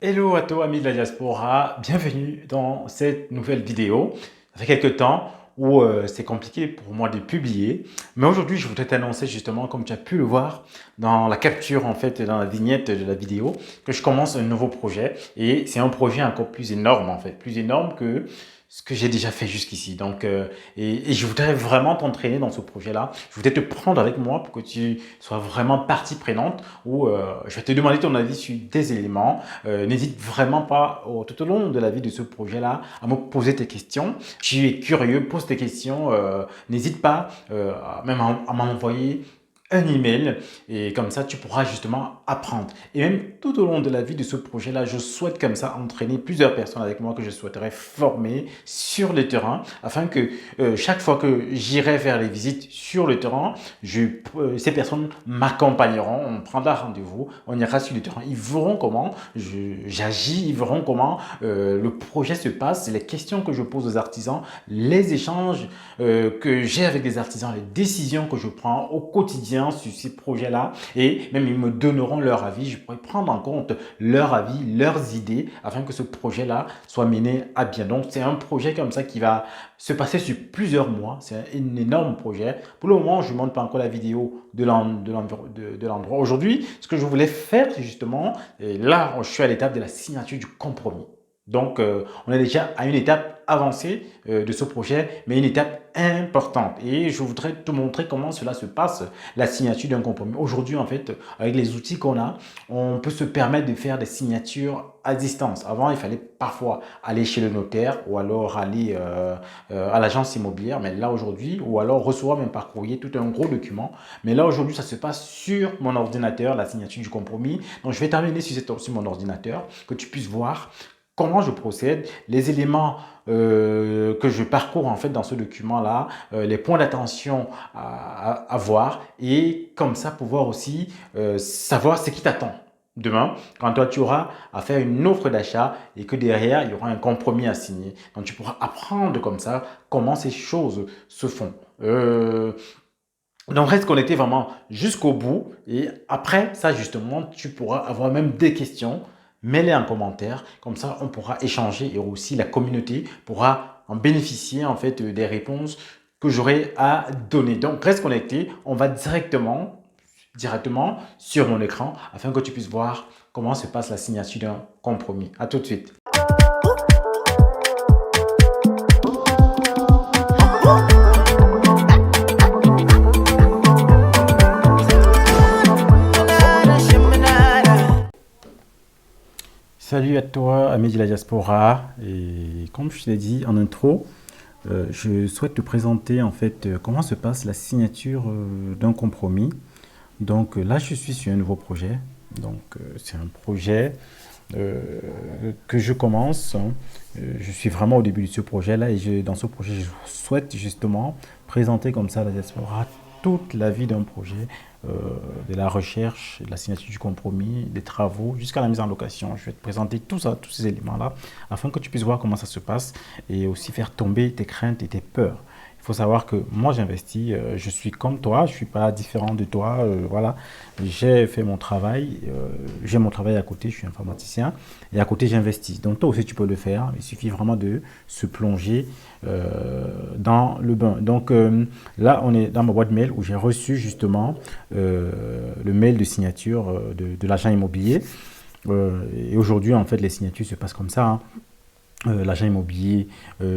Hello à toi, amis de la diaspora, bienvenue dans cette nouvelle vidéo. Ça fait quelques temps où c'est compliqué pour moi de publier, mais aujourd'hui je voudrais t'annoncer justement, comme tu as pu le voir dans la capture en fait, dans la vignette de la vidéo, que je commence un nouveau projet et c'est un projet encore plus énorme en fait, plus énorme que ce que j'ai déjà fait jusqu'ici. Donc, et je voudrais vraiment t'entraîner dans ce projet-là. Je voudrais te prendre avec moi pour que tu sois vraiment partie prenante où je vais te demander ton avis sur des éléments. N'hésite vraiment pas tout au long de la vie de ce projet-là à me poser tes questions. Tu es curieux, pose tes questions. N'hésite pas même à m'envoyer un email et comme ça tu pourras justement apprendre. Et même tout au long de la vie de ce projet-là, je souhaite comme ça entraîner plusieurs personnes avec moi que je souhaiterais former sur le terrain afin que chaque fois que j'irai faire les visites sur le terrain, ces personnes m'accompagneront, on prendra rendez-vous, on ira sur le terrain. Ils verront comment j'agis, ils verront comment le projet se passe, les questions que je pose aux artisans, les échanges que j'ai avec des artisans, les décisions que je prends au quotidien sur ces projets-là. Et même ils me donneront leur avis, je pourrais prendre en compte leur avis, leurs idées, afin que ce projet-là soit mené à bien. Donc c'est un projet comme ça qui va se passer sur plusieurs mois. C'est un énorme projet. Pour le moment, je ne montre pas encore la vidéo de l'endroit. Aujourd'hui, ce que je voulais faire, c'est justement, et là, je suis à l'étape de la signature du compromis. Donc, on est déjà à une étape avancée de ce projet, mais une étape importante. Et je voudrais te montrer comment cela se passe, la signature d'un compromis. Aujourd'hui, en fait, avec les outils qu'on a, on peut se permettre de faire des signatures à distance. Avant, il fallait parfois aller chez le notaire ou alors aller à l'agence immobilière. Mais là, aujourd'hui, ou alors recevoir même par courrier tout un gros document. Mais là, aujourd'hui, ça se passe sur mon ordinateur, la signature du compromis. Donc, je vais terminer sur mon ordinateur, que tu puisses voir comment je procède, les éléments que je parcours en fait dans ce document-là, les points d'attention à voir et comme ça pouvoir aussi savoir ce qui t'attend demain quand toi tu auras à faire une offre d'achat et que derrière il y aura un compromis à signer. Donc tu pourras apprendre comme ça comment ces choses se font. Donc reste connecté vraiment jusqu'au bout et après ça justement tu pourras avoir même des questions, mets-les en commentaire, comme ça on pourra échanger et aussi la communauté pourra en bénéficier en fait des réponses que j'aurai à donner. Donc reste connecté, on va directement sur mon écran afin que tu puisses voir comment se passe la signature d'un compromis. À tout de suite. Salut à toi, amis de la diaspora. Et comme je te l'ai dit en intro, je souhaite te présenter en fait comment se passe la signature d'un compromis. Donc là, je suis sur un nouveau projet. Donc c'est un projet que je commence. Je suis vraiment au début de ce projet-là et dans ce projet, je souhaite justement présenter comme ça à la diaspora toute la vie d'un projet, euh, de la recherche, de la signature du compromis, des travaux, jusqu'à la mise en location. Je vais te présenter tout ça, tous ces éléments-là, afin que tu puisses voir comment ça se passe et aussi faire tomber tes craintes et tes peurs. Il faut savoir que moi j'investis, je suis comme toi, je ne suis pas différent de toi, voilà. J'ai fait mon travail, j'ai mon travail à côté, je suis informaticien, et à côté j'investis. Donc toi aussi tu peux le faire, il suffit vraiment de se plonger dans le bain. Donc là on est dans ma boîte mail où j'ai reçu justement le mail de signature de l'agent immobilier. Et aujourd'hui en fait les signatures se passent comme ça, hein. L'agent immobilier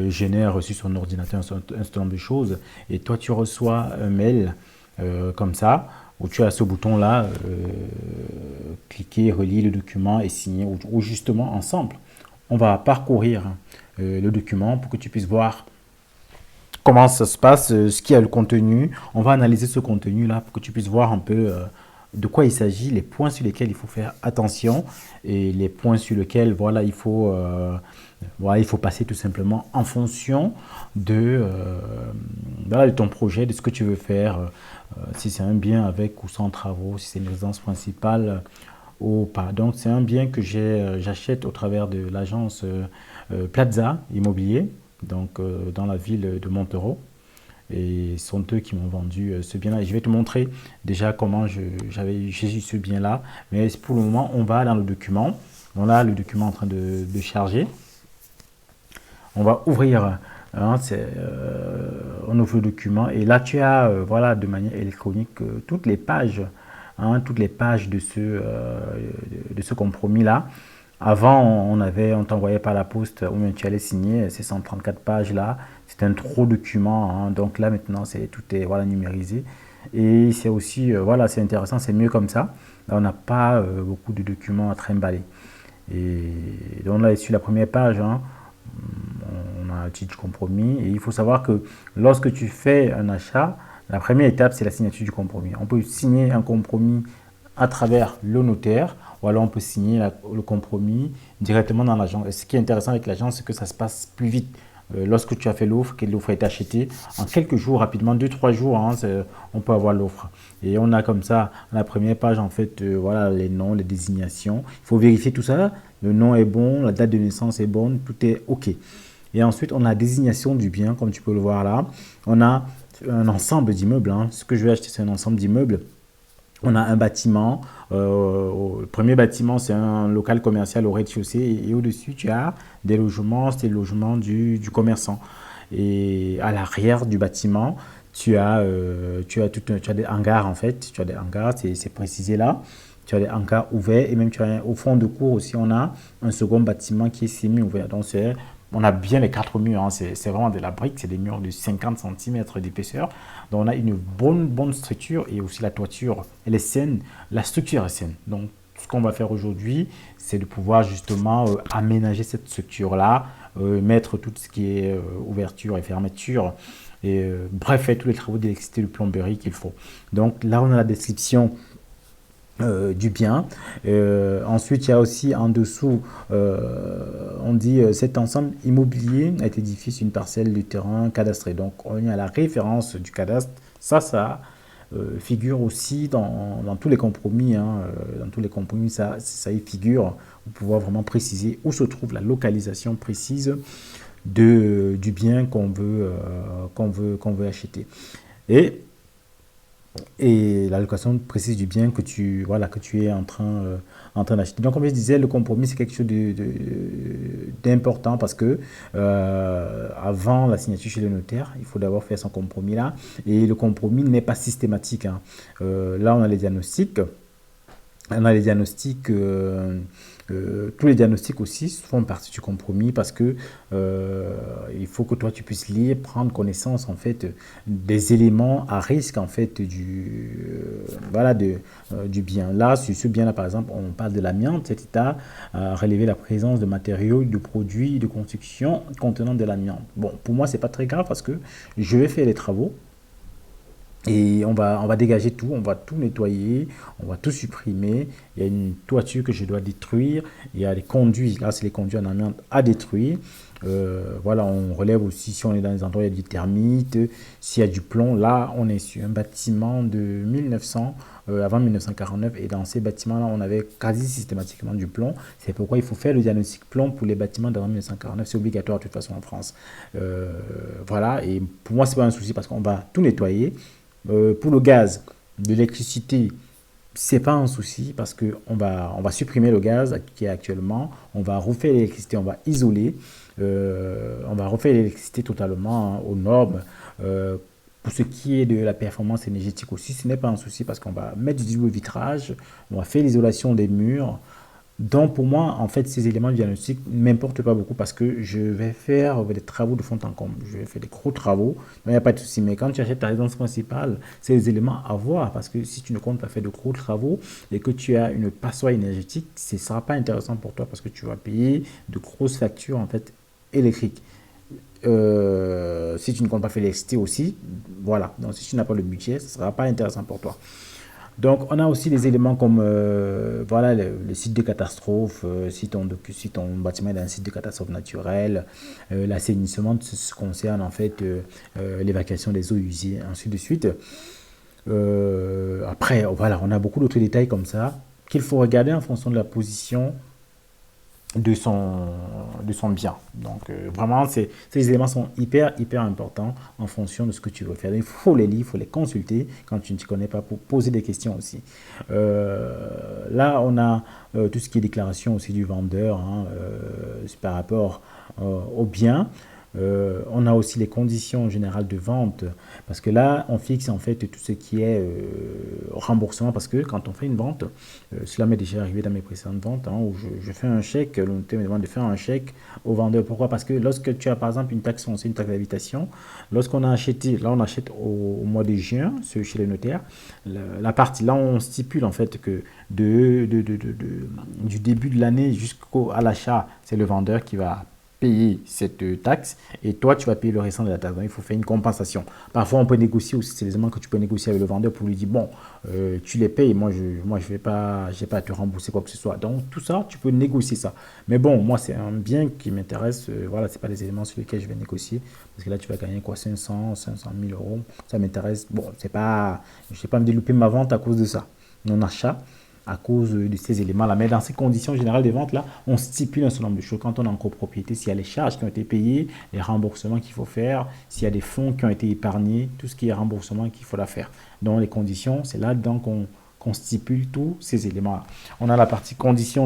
génère reçu son ordinateur un certain nombre de choses et toi tu reçois un mail comme ça où tu as ce bouton là cliquer, relier le document et signer ou justement ensemble on va parcourir le document pour que tu puisses voir comment ça se passe, ce qu'il y a le contenu. On va analyser ce contenu là pour que tu puisses voir un peu de quoi il s'agit, les points sur lesquels il faut faire attention et les points sur lesquels voilà, il faut passer tout simplement en fonction voilà, de ton projet, de ce que tu veux faire, si c'est un bien avec ou sans travaux, si c'est une résidence principale ou pas. Donc c'est un bien que j'achète au travers de l'agence Plaza Immobilier, donc dans la ville de Montereau. Et ce sont eux qui m'ont vendu ce bien-là. Et je vais te montrer déjà comment j'ai eu ce bien-là. Mais pour le moment, on va dans le document. Donc là, le document est en train de charger. On va ouvrir, hein, on ouvre le document et là tu as voilà, de manière électronique toutes les pages, hein, toutes les pages de ce compromis-là. Avant, on t'envoyait par la poste ou bien tu allais signer ces 134 pages-là. C'est un trop document, hein. Donc là maintenant, tout est voilà, numérisé. Et c'est aussi, voilà, c'est intéressant, c'est mieux comme ça. Là, on n'a pas beaucoup de documents à trimballer. Et donc là, sur la première page, hein, on a un titre compromis. Et il faut savoir que lorsque tu fais un achat, la première étape, c'est la signature du compromis. On peut signer un compromis à travers le notaire ou alors on peut signer le compromis directement dans l'agence. Et ce qui est intéressant avec l'agence, c'est que ça se passe plus vite. Lorsque tu as fait l'offre, que l'offre est achetée, en quelques jours, rapidement, 2-3 jours, hein, on peut avoir l'offre. Et on a comme ça, à la première page, en fait, voilà, les noms, les désignations. Il faut vérifier tout ça. Le nom est bon, la date de naissance est bonne, tout est OK. Et ensuite, on a la désignation du bien, comme tu peux le voir là. On a un ensemble d'immeubles, hein. Ce que je vais acheter, c'est un ensemble d'immeubles. On a un bâtiment. Le premier bâtiment, c'est un local commercial au rez-de-chaussée. Et au-dessus, tu as des logements, c'est le logement du commerçant. Et à l'arrière du bâtiment, tu as des hangars en fait. Tu as des hangars, c'est précisé là. Tu as des hangars ouverts et même au fond de cour aussi, on a un second bâtiment qui est semi-ouvert. Donc, on a bien les 4 murs, hein. C'est vraiment de la brique, c'est des murs de 50 cm d'épaisseur. Donc on a une bonne structure et aussi la toiture, elle est saine, la structure est saine. Donc ce qu'on va faire aujourd'hui, c'est de pouvoir justement aménager cette structure-là, mettre tout ce qui est ouverture et fermeture, et bref, faire tous les travaux d'électricité, de plomberie qu'il faut. Donc là, on a la description du bien. Ensuite, il y a aussi en dessous, on dit cet ensemble immobilier a été édifié sur une parcelle du terrain cadastré. Donc, on est à la référence du cadastre. Ça figure aussi dans tous les compromis, hein. Dans tous les compromis, ça y figure pour pouvoir vraiment préciser où se trouve la localisation précise du bien qu'on veut acheter. Et la location précise du bien que tu es en train d'acheter. Donc, comme je disais, le compromis, c'est quelque chose d'important parce que avant la signature chez le notaire, il faut d'abord faire son compromis là. Et le compromis n'est pas systématique, hein. Là, on a les diagnostics. On a les diagnostics, tous les diagnostics aussi font partie du compromis parce que il faut que toi tu puisses lire, prendre connaissance en fait des éléments à risque en fait voilà, du bien. Là, sur ce bien-là, par exemple, on parle de l'amiante. Cet état a relevé la présence de matériaux, de produits de construction contenant de l'amiante. Bon, pour moi, c'est pas très grave parce que je vais faire les travaux. Et on va dégager tout, on va tout nettoyer, on va tout supprimer. Il y a une toiture que je dois détruire. Il y a les conduits, là c'est les conduits en amiante à détruire. Voilà, on relève aussi si on est dans les endroits où il y a du termite, s'il y a du plomb. Là, on est sur un bâtiment de 1900, avant 1949. Et dans ces bâtiments-là, on avait quasi systématiquement du plomb. C'est pourquoi il faut faire le diagnostic plomb pour les bâtiments d'avant 1949. C'est obligatoire de toute façon en France. Voilà, et pour moi, c'est pas un souci parce qu'on va tout nettoyer. Pour le gaz, de l'électricité, c'est pas un souci parce que on va supprimer le gaz qui est actuellement, on va refaire l'électricité, on va isoler, on va refaire l'électricité totalement, hein, aux normes. Pour ce qui est de la performance énergétique aussi, ce n'est pas un souci parce qu'on va mettre du double vitrage, on va faire l'isolation des murs. Donc pour moi, en fait, ces éléments de diagnostic ne m'importent pas beaucoup parce que je vais faire des travaux de fond en comble. Je vais faire des gros travaux, donc il n'y a pas de souci. Mais quand tu achètes ta résidence principale, c'est des éléments à voir parce que si tu ne comptes pas faire de gros travaux et que tu as une passoire énergétique, ce ne sera pas intéressant pour toi parce que tu vas payer de grosses factures en fait électriques. Si tu ne comptes pas faire l'électricité aussi, voilà. Donc si tu n'as pas le budget, ce ne sera pas intéressant pour toi. Donc, on a aussi des éléments comme voilà, le site de catastrophe, si ton bâtiment est dans un site de catastrophe naturelle, l'assainissement, ce concerne en fait l'évacuation des eaux usées, ainsi de suite. Après, voilà, on a beaucoup d'autres détails comme ça qu'il faut regarder en fonction de la position de son, de son bien. Donc, vraiment, ces éléments sont hyper importants en fonction de ce que tu veux faire. Il faut les lire, il faut les consulter quand tu ne t'y connais pas pour poser des questions aussi. Là, on a tout ce qui est déclaration aussi du vendeur, hein, c'est par rapport au bien. On a aussi les conditions générales de vente, parce que là, on fixe en fait tout ce qui est remboursement, parce que quand on fait une vente, cela m'est déjà arrivé dans mes précédentes ventes, hein, où je fais un chèque, le notaire me demande de faire un chèque au vendeur. Pourquoi? Parce que lorsque tu as par exemple une taxe foncière, une taxe d'habitation, lorsqu'on a acheté, là on achète au mois de juin, chez le notaire, la partie, là on stipule en fait que du début de l'année jusqu'à l'achat, c'est le vendeur qui va payer cette taxe et toi tu vas payer le restant de la taxe. Donc il faut faire une compensation. Parfois on peut négocier aussi, c'est les éléments que tu peux négocier avec le vendeur pour lui dire bon, tu les payes, moi je vais pas, j'ai pas à te rembourser quoi que ce soit. Donc tout ça, tu peux négocier ça. Mais bon, moi c'est un bien qui m'intéresse, voilà, c'est pas les éléments sur lesquels je vais négocier parce que là tu vas gagner quoi, 500 000 euros, ça m'intéresse. Bon, c'est pas, je n'ai pas me développer ma vente à cause de ça, mon achat à cause de ces éléments-là. Mais dans ces conditions générales des ventes-là, on stipule un certain nombre de choses. Quand on est en copropriété, s'il y a les charges qui ont été payées, les remboursements qu'il faut faire, s'il y a des fonds qui ont été épargnés, tout ce qui est remboursement qu'il faut la faire. Dans les conditions, c'est là-dedans qu'on stipule tous ces éléments-là. On a la partie conditions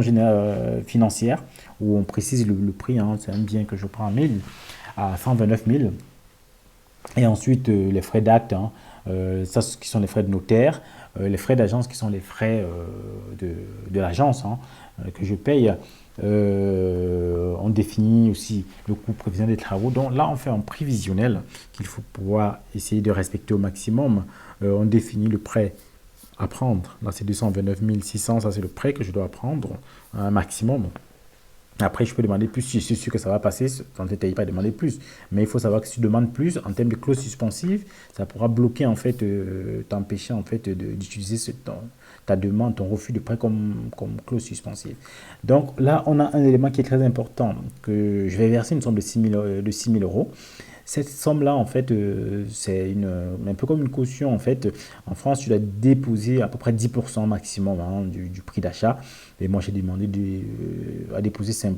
financières, où on précise le prix, hein, c'est un bien que je prends à 129 000. Et ensuite, les frais d'acte, hein, ça, ce qui sont les frais de notaire, les frais d'agence qui sont les frais de l'agence, hein, que je paye. On définit aussi le coût prévisionnel des travaux. Donc là, on fait un prévisionnel qu'il faut pouvoir essayer de respecter au maximum. On définit le prêt à prendre. Là, c'est 229 600, ça c'est le prêt que je dois prendre, un maximum. Après, je peux demander plus si je suis sûr que ça va passer, sans ne pas demander plus. Mais il faut savoir que si tu demandes plus, en termes de clause suspensive, ça pourra bloquer, en fait, t'empêcher, en fait, d'utiliser ta demande, ton refus de prêt comme clause suspensive. Donc là, on a un élément qui est très important, que je vais verser une somme de 6 000 euros. Cette somme-là, en fait, c'est un peu comme une caution. En fait, en France, tu dois déposer à peu près 10% maximum, hein, du prix d'achat. Et moi, j'ai demandé à déposer 5%.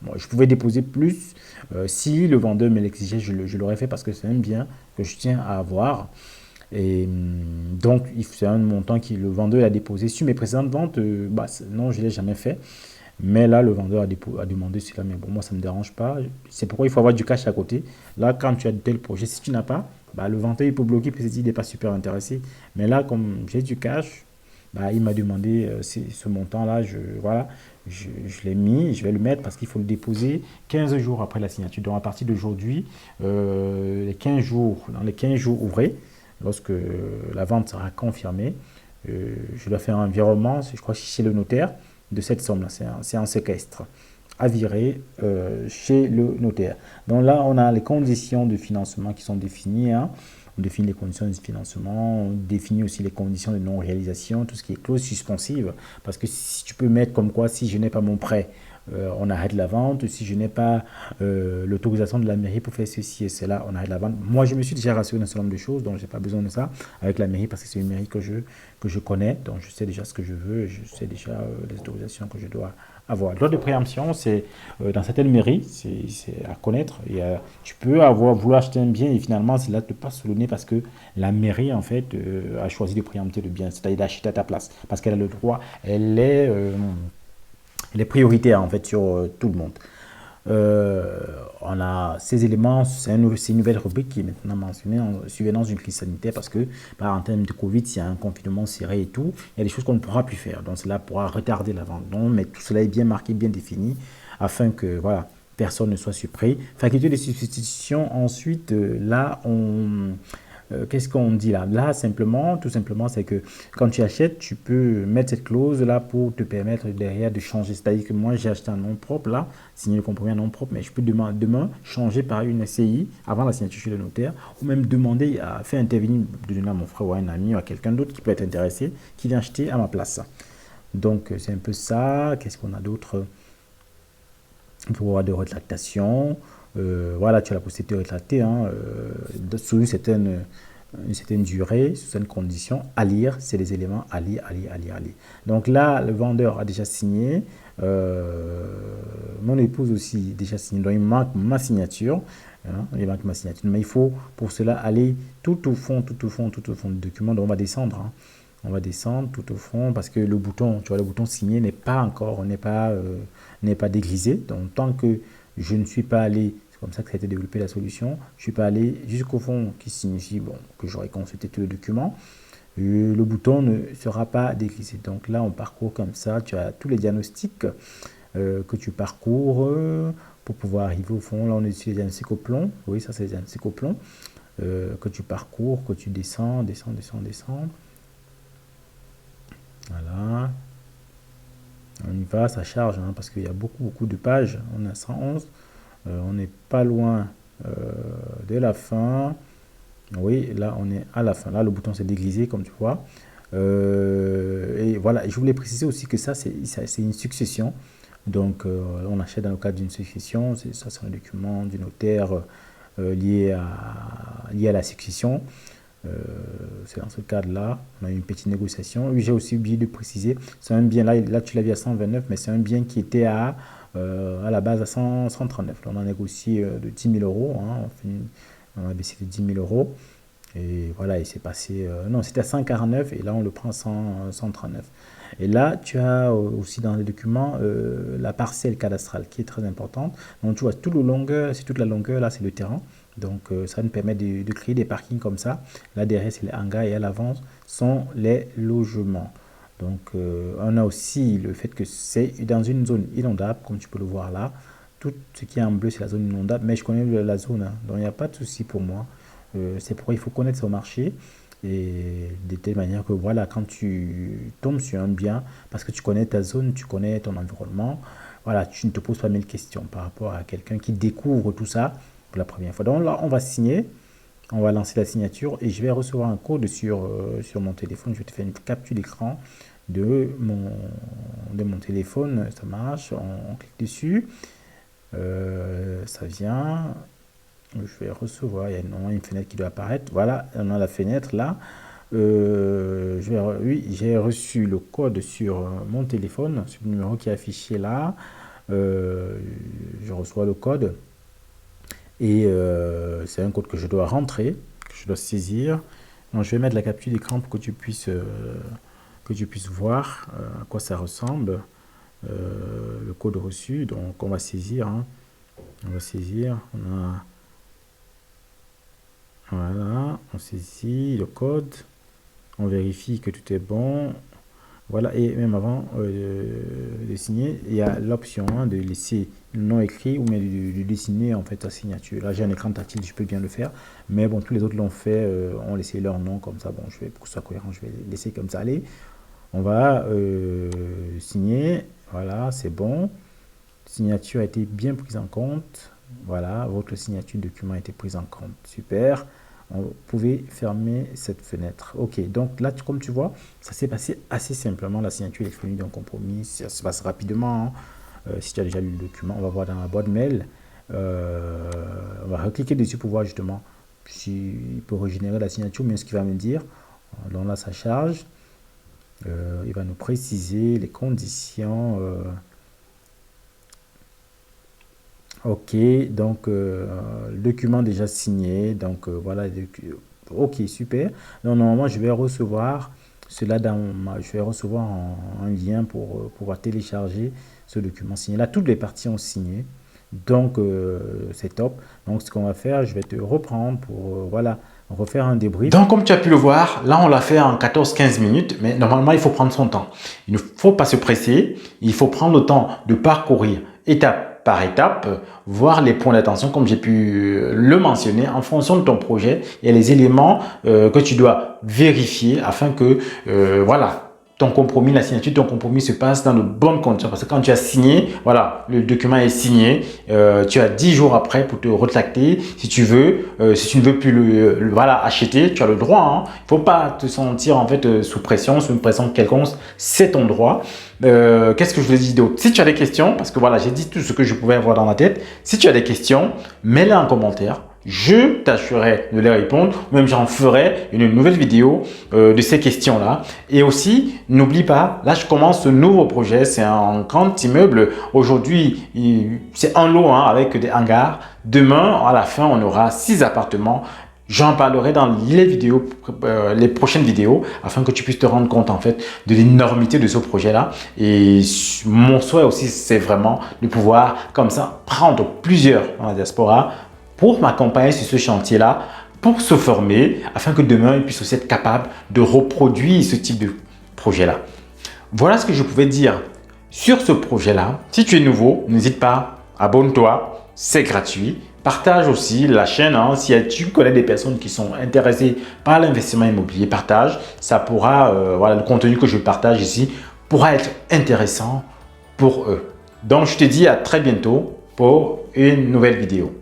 Moi, je pouvais déposer plus. Si le vendeur me l'exigeait, je l'aurais fait parce que c'est un bien que je tiens à avoir. Et donc, c'est un montant que le vendeur a déposé. Sur mes précédentes ventes, bah, non, je ne l'ai jamais fait. Mais là, le vendeur a demandé cela, mais bon, moi, ça ne me dérange pas. C'est pourquoi il faut avoir du cash à côté. Là, quand tu as de tels projets, si tu n'as pas, bah, le vendeur, il peut bloquer parce qu'il n'est pas super intéressé. Mais là, comme j'ai du cash, bah, il m'a demandé ce montant-là, voilà, je l'ai mis, je vais le mettre parce qu'il faut le déposer 15 jours après la signature. Donc, à partir d'aujourd'hui, dans les 15 jours ouvrés, lorsque la vente sera confirmée, je dois faire un virement, je crois, chez le notaire de cette somme-là. C'est un séquestre à virer chez le notaire. Donc là, on a les conditions de financement qui sont définies, hein. On définit les conditions de financement, on définit aussi les conditions de non-réalisation, tout ce qui est clause suspensive. Parce que si tu peux mettre comme quoi, si je n'ai pas mon prêt, on arrête la vente. Si je n'ai pas l'autorisation de la mairie pour faire ceci et cela, on arrête la vente. Moi, je me suis déjà rassuré d'un certain nombre de choses, donc je n'ai pas besoin de ça avec la mairie parce que c'est une mairie que je connais, donc je sais déjà ce que je veux, je sais déjà les autorisations que je dois avoir. Loi de préemption, c'est dans certaines mairies, c'est à connaître. Et, tu peux vouloir acheter un bien et finalement, c'est là te passe sous le nez parce que la mairie, en fait, a choisi de préempter le bien, c'est-à-dire d'acheter à ta place parce qu'elle a le droit, elle est prioritaire en fait sur tout le monde. On a ces éléments, c'est une nouvelle rubrique qui est maintenant mentionnée en surveillance d'une crise sanitaire parce que en termes de Covid, s'il y a un confinement serré et tout, il y a des choses qu'on ne pourra plus faire. Donc cela pourra retarder la vente. Donc, mais tout cela est bien marqué, bien défini afin que voilà, personne ne soit surpris. Faculté de substitution, ensuite, là, qu'est-ce qu'on dit là? Là, simplement, tout simplement, c'est que quand tu achètes, tu peux mettre cette clause-là pour te permettre derrière de changer. C'est-à-dire que moi, j'ai acheté un nom propre là, signé le compromis un nom propre, mais je peux demain changer par une SCI avant la signature chez le notaire, ou même demander à faire intervenir, de donner à mon frère ou à un ami ou à quelqu'un d'autre qui peut être intéressé, qui vient acheter à ma place. Donc, c'est un peu ça. Qu'est-ce qu'on a d'autre? Pouvoir de rétractation. Voilà, tu as la possibilité de rétracter, hein, sous une certaine durée, sous certaines conditions. À lire, c'est les éléments à lire, à lire, à lire, à lire. Donc là, le vendeur a déjà signé. mon épouse aussi déjà signé, donc il manque ma signature. Hein, il manque ma signature, mais il faut pour cela aller tout au fond, tout au fond, tout au fond du document. Donc on va descendre, hein. On va descendre tout au fond parce que le bouton, tu vois, le bouton signer n'est pas encore, n'est pas dégrisé. Donc tant que je ne suis pas allé, c'est comme ça que ça a été développé la solution, je ne suis pas allé jusqu'au fond, qui signifie bon, que j'aurai consulté tout le document. Le bouton ne sera pas dégrisé. Donc là, on parcourt comme ça. Tu as tous les diagnostics que tu parcours pour pouvoir arriver au fond. Là, on est sur les diagnostics au plomb. Oui, ça, c'est les diagnostics au plomb que tu parcours, que tu descends, descends, descends, descends. Voilà. On y va, ça charge hein, parce qu'il y a beaucoup, beaucoup de pages. On a 111. On n'est pas loin de la fin. Oui, là, on est à la fin. Là, le bouton s'est dégrisé, comme tu vois. Et voilà, je voulais préciser aussi que ça, c'est une succession. Donc, on achète dans le cadre d'une succession. Ça, c'est un document du notaire lié à la succession. C'est dans ce cadre-là. On a eu une petite négociation. Oui, j'ai aussi oublié de préciser. C'est un bien, là tu l'as vu à 129, mais c'est un bien qui était à la base à 139. Là, on a négocié de 10 000 euros. Hein. On a baissé de 10 000 euros. Et voilà, il s'est passé... non, c'était à 149 et là, on le prend à 139. Et là, tu as aussi dans les documents la parcelle cadastrale qui est très importante. Donc, tu vois, toute la longueur, là, c'est le terrain. Donc, ça nous permet de créer des parkings comme ça. Là, derrière, c'est les hangars et à l'avance sont les logements. Donc, on a aussi le fait que c'est dans une zone inondable, comme tu peux le voir là. Tout ce qui est en bleu, c'est la zone inondable, mais je connais la zone, hein, donc il n'y a pas de souci pour moi. C'est pourquoi il faut connaître son marché et de telle manière que voilà, quand tu tombes sur un bien, parce que tu connais ta zone, tu connais ton environnement, voilà, tu ne te poses pas mille questions par rapport à quelqu'un qui découvre tout ça pour la première fois. Donc là, on va signer, on va lancer la signature et je vais recevoir un code sur mon téléphone. Je vais te faire une capture d'écran de mon téléphone, ça marche, on clique dessus, ça vient. Je vais recevoir, il y a une fenêtre qui doit apparaître. Voilà, on a la fenêtre là. Oui, j'ai reçu le code sur mon téléphone, sur le numéro qui est affiché là. Je reçois le code et c'est un code que je dois rentrer, que je dois saisir. Donc, je vais mettre la capture d'écran pour que tu puisses voir à quoi ça ressemble. Le code reçu, donc on va saisir. Hein. On va saisir. Voilà, on saisit le code, on vérifie que tout est bon. Voilà, et même avant de signer, il y a l'option hein, de laisser le nom écrit ou bien de dessiner en fait ta signature. Là, j'ai un écran tactile, je peux bien le faire, mais bon, tous les autres l'ont fait, ont laissé leur nom comme ça. Bon, pour que ce soit cohérent, je vais laisser comme ça. Allez, on va signer. Voilà, c'est bon. Signature a été bien prise en compte. Voilà, votre signature document a été prise en compte. Super. Vous pouvez fermer cette fenêtre. Ok, donc là, comme tu vois, ça s'est passé assez simplement. La signature est venue d'un compromis. Ça se passe rapidement. Hein. Si tu as déjà lu le document, on va voir dans la boîte mail. On va recliquer dessus pour voir justement s'il peut régénérer la signature, mais ce qu'il va me dire. Donc là, ça charge. Il va nous préciser les conditions. Ok, donc le document déjà signé, donc voilà, ok, super. Donc normalement, je vais recevoir cela je vais recevoir un lien pour pouvoir télécharger ce document signé. Là, toutes les parties ont signé, donc c'est top. Donc ce qu'on va faire, je vais te reprendre pour voilà, refaire un débrief. Donc comme tu as pu le voir, là on l'a fait en 14-15 minutes, mais normalement il faut prendre son temps. Il ne faut pas se presser, il faut prendre le temps de parcourir étape par étape, voir les points d'attention comme j'ai pu le mentionner en fonction de ton projet. Il y a les éléments que tu dois vérifier afin que voilà, ton compromis, la signature de ton compromis se passe dans de bonnes conditions. Parce que quand tu as signé, voilà, le document est signé, tu as 10 jours après pour te retracter. Si tu veux, si tu ne veux plus voilà, acheter, tu as le droit. Hein. Il ne faut pas te sentir en fait sous pression, sous une pression quelconque. C'est ton droit. Qu'est-ce que je voulais dire d'autre? Si tu as des questions, parce que voilà, j'ai dit tout ce que je pouvais avoir dans ma tête. Si tu as des questions, mets-les en commentaire. je t'assurerai de les répondre, ou même j'en ferai une nouvelle vidéo de ces questions-là. Et aussi, n'oublie pas, là je commence ce nouveau projet, c'est un grand immeuble. Aujourd'hui, c'est un lot avec des hangars. Demain, à la fin, on aura 6 appartements. J'en parlerai dans les prochaines vidéos afin que tu puisses te rendre compte en fait de l'énormité de ce projet-là. Et mon souhait aussi, c'est vraiment de pouvoir comme ça prendre plusieurs dans la diaspora pour m'accompagner sur ce chantier-là, pour se former afin que demain, ils puissent aussi être capables de reproduire ce type de projet-là. Voilà ce que je pouvais dire sur ce projet-là. Si tu es nouveau, n'hésite pas, abonne-toi, c'est gratuit. Partage aussi la chaîne, si tu connais des personnes qui sont intéressées par l'investissement immobilier, partage. Ça pourra, voilà, le contenu que je partage ici pourra être intéressant pour eux. Donc, je te dis à très bientôt pour une nouvelle vidéo.